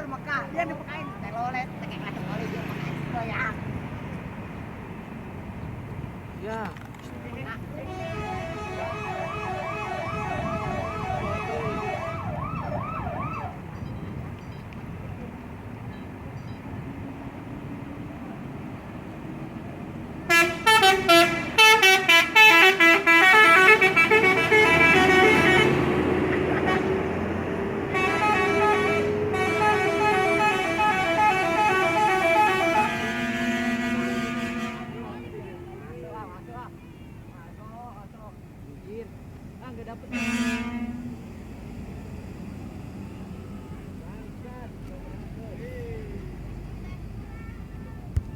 masker Mekah dia dipakai telolet pakai macam kali dia pakai goyang Ya. Masuk. Nggak dapet.